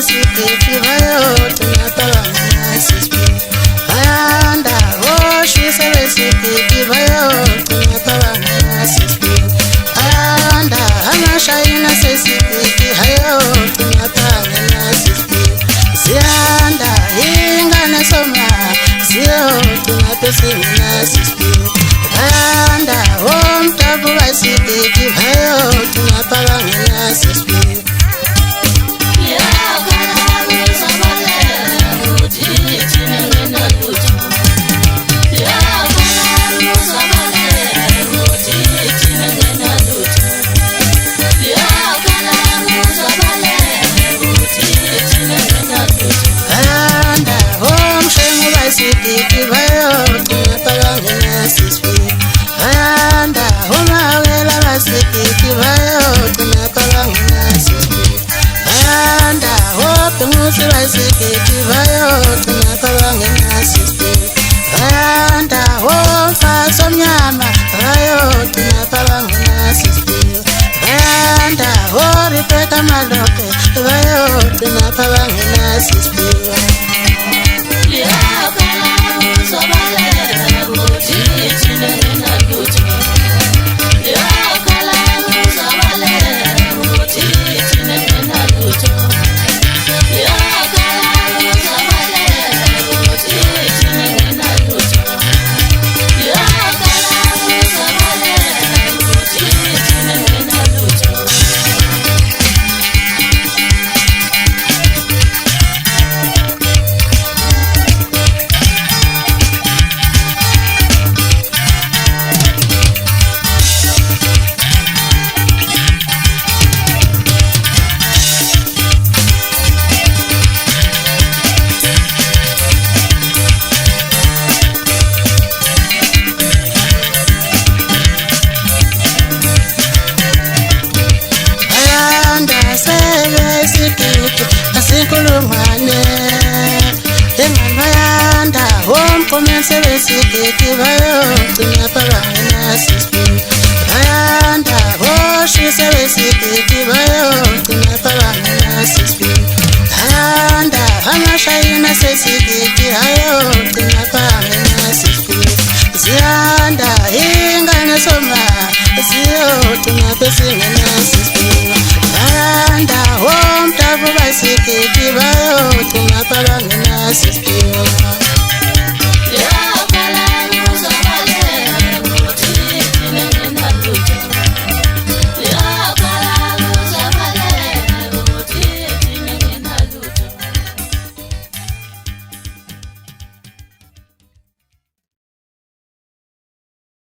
sebesiketi bayotinapabanganasispi ayanda hoshi sebesiketi bayotinapabanganasispi ayanda amashayina sesiketi hayotinapabanganasispi ziyanda ingane soma ziyotinapesiminasispi ayanda omtabu basiketi bayotinapabanganasispi Sikiti bayotinapabanganasispi ayanda umawela basikiti bayotinapabanganasispi ayanda opumusi basikiti bayotinapabanganasispi ayanda omfasomnyama bayotinapabanganasispi ayanda oripeka malope bayotinapabanganasispi Asinkulumane engamayanda omkomense besiketi bayotinapabanganasispi ayanda hoshise besiketi bayotinapabanganasispi ayanda amashayina sesiketi hayotinapabanganasispi ziyanda ingane soma ziyotinapesingene